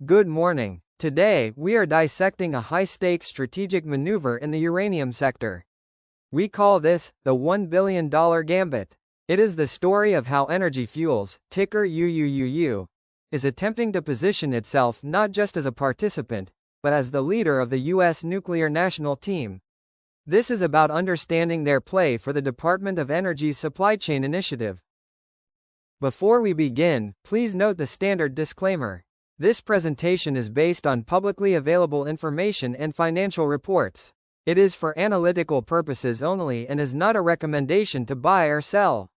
Good morning. Today, we are dissecting a high-stakes strategic maneuver in the uranium sector. We call this the $1 billion Gambit. It is the story of how Energy Fuels, ticker UUUU, is attempting to position itself not just as a participant, but as the leader of the U.S. nuclear national team. This is about understanding their play for the Department of Energy's supply chain initiative. Before we begin, please note the standard disclaimer. This presentation is based on publicly available information and financial reports. It is for analytical purposes only and is not a recommendation to buy or sell.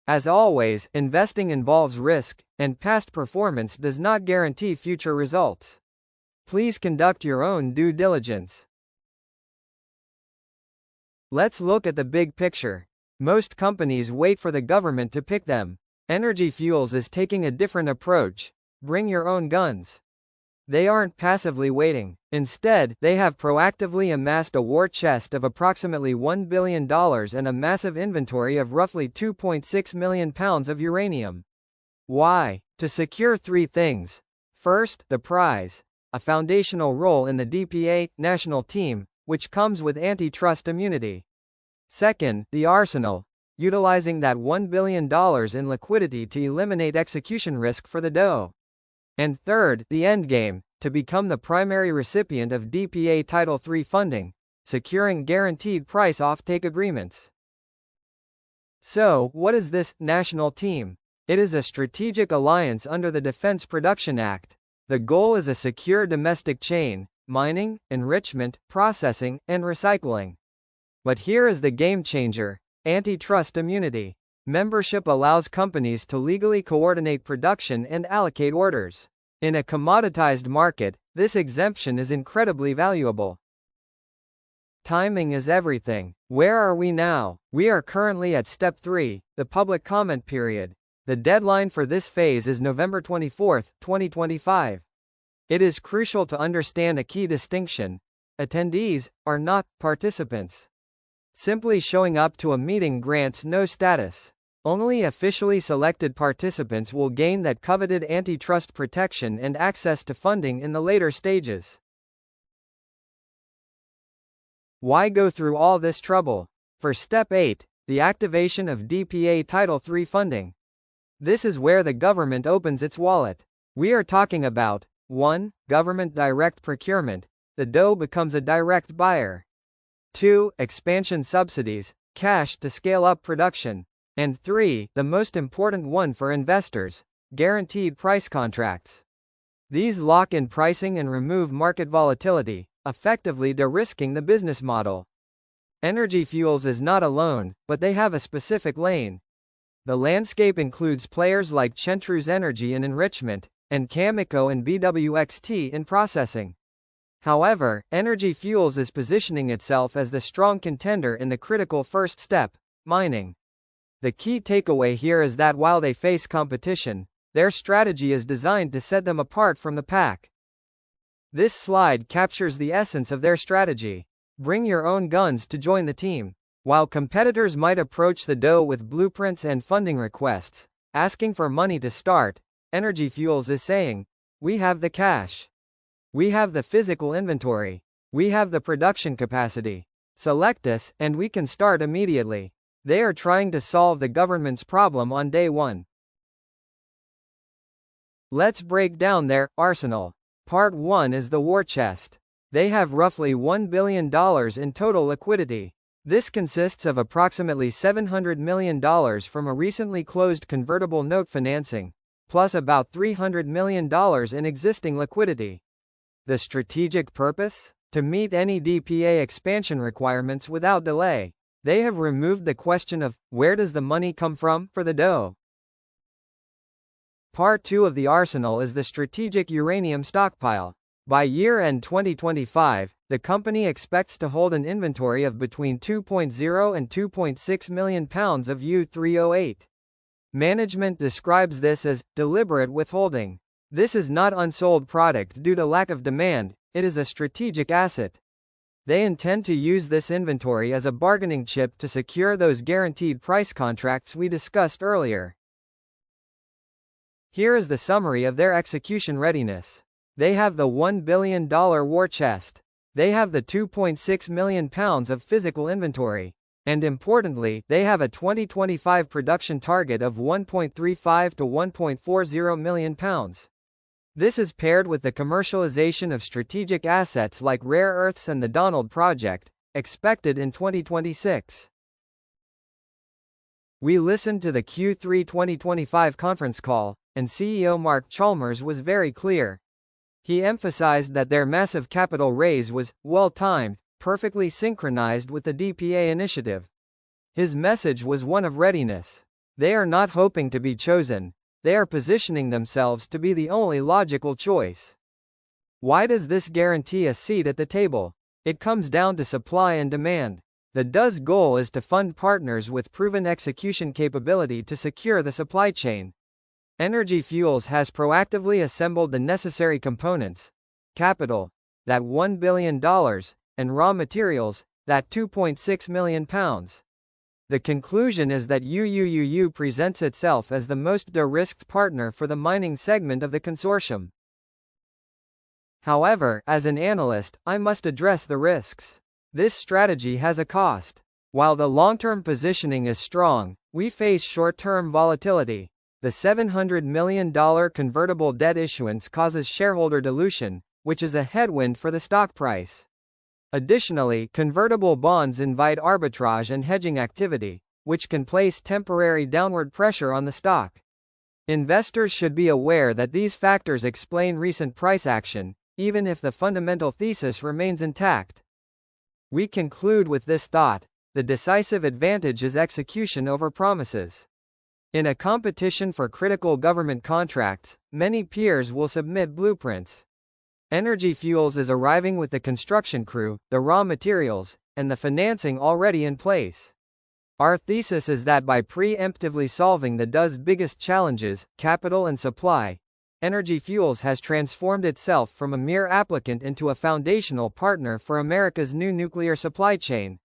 As always, investing involves risk, and past performance does not guarantee future results. Please conduct your own due diligence. Let's look at the big picture. Most companies wait for the government to pick them. Energy Fuels is taking a different approach. Bring your own guns. They aren't passively waiting. Instead, they have proactively amassed a war chest of approximately $1 billion and a massive inventory of roughly 2.6 million pounds of uranium. Why? To secure three things. First, the prize, a foundational role in the DPA national team, which comes with antitrust immunity. Second, the arsenal, utilizing that $1 billion in liquidity to eliminate execution risk for the DOE. And third, the endgame, to become the primary recipient of DPA Title III funding, securing guaranteed price offtake agreements. So, what is this national team? It is a strategic alliance under the Defense Production Act. The goal is a secure domestic chain: mining, enrichment, processing, and recycling. But here is the game changer: antitrust immunity. Membership allows companies to legally coordinate production and allocate orders. In a commoditized market, this exemption is incredibly valuable. Timing is everything. Where are we now? We are currently at Step 3, the public comment period. The deadline for this phase is November 24, 2025. It is crucial to understand a key distinction. Attendees are not participants. Simply showing up to a meeting grants no status. Only officially selected participants will gain that coveted antitrust protection and access to funding in the later stages. Why go through all this trouble? For Step 8, the activation of DPA Title III funding. This is where the government opens its wallet. We are talking about 1. Government direct procurement. The DOE becomes a direct buyer. 2. Expansion subsidies, cash to scale up production. And 3. The most important one for investors, guaranteed price contracts. These lock in pricing and remove market volatility, effectively de-risking the business model. Energy Fuels is not alone, but they have a specific lane. The landscape includes players like Centrus Energy in enrichment, and Cameco and BWXT in processing. However, Energy Fuels is positioning itself as the strong contender in the critical first step, mining. The key takeaway here is that while they face competition, their strategy is designed to set them apart from the pack. This slide captures the essence of their strategy. Bring your own guns to join the team. While competitors might approach the DOE with blueprints and funding requests, asking for money to start, Energy Fuels is saying, "We have the cash. We have the physical inventory. We have the production capacity. Select us, and we can start immediately." They are trying to solve the government's problem on day one. Let's break down their arsenal. Part 1 is the war chest. They have roughly $1 billion in total liquidity. This consists of approximately $700 million from a recently closed convertible note financing, plus about $300 million in existing liquidity. The strategic purpose? To meet any DPA expansion requirements without delay. They have removed the question of, where does the money come from, for the DOE. Part 2 of the arsenal is the strategic uranium stockpile. By year-end 2025, the company expects to hold an inventory of between 2.0 and 2.6 million pounds of U-308. Management describes this as deliberate withholding. This is not unsold product due to lack of demand, it is a strategic asset. They intend to use this inventory as a bargaining chip to secure those guaranteed price contracts we discussed earlier. Here is the summary of their execution readiness. They have the $1 billion war chest. They have the 2.6 million pounds of physical inventory. And importantly, they have a 2025 production target of 1.35 to 1.40 million pounds. This is paired with the commercialization of strategic assets like rare earths and the Donald Project, expected in 2026. We listened to the Q3 2025 conference call, and CEO Mark Chalmers was very clear. He emphasized that their massive capital raise was well-timed, perfectly synchronized with the DPA initiative. His message was one of readiness. They are not hoping to be chosen. They are positioning themselves to be the only logical choice. Why does this guarantee a seat at the table? It comes down to supply and demand. The DU's goal is to fund partners with proven execution capability to secure the supply chain. Energy Fuels has proactively assembled the necessary components, capital, that $1 billion, and raw materials, that 2.6 million pounds. The conclusion is that UUUU presents itself as the most de-risked partner for the mining segment of the consortium. However, as an analyst, I must address the risks. This strategy has a cost. While the long-term positioning is strong, we face short-term volatility. The $700 million convertible debt issuance causes shareholder dilution, which is a headwind for the stock price. Additionally, convertible bonds invite arbitrage and hedging activity, which can place temporary downward pressure on the stock. Investors should be aware that these factors explain recent price action, even if the fundamental thesis remains intact. We conclude with this thought: the decisive advantage is execution over promises. In a competition for critical government contracts, many peers will submit blueprints. Energy Fuels is arriving with the construction crew, the raw materials, and the financing already in place. Our thesis is that by preemptively solving the DU's biggest challenges, capital and supply, Energy Fuels has transformed itself from a mere applicant into a foundational partner for America's new nuclear supply chain.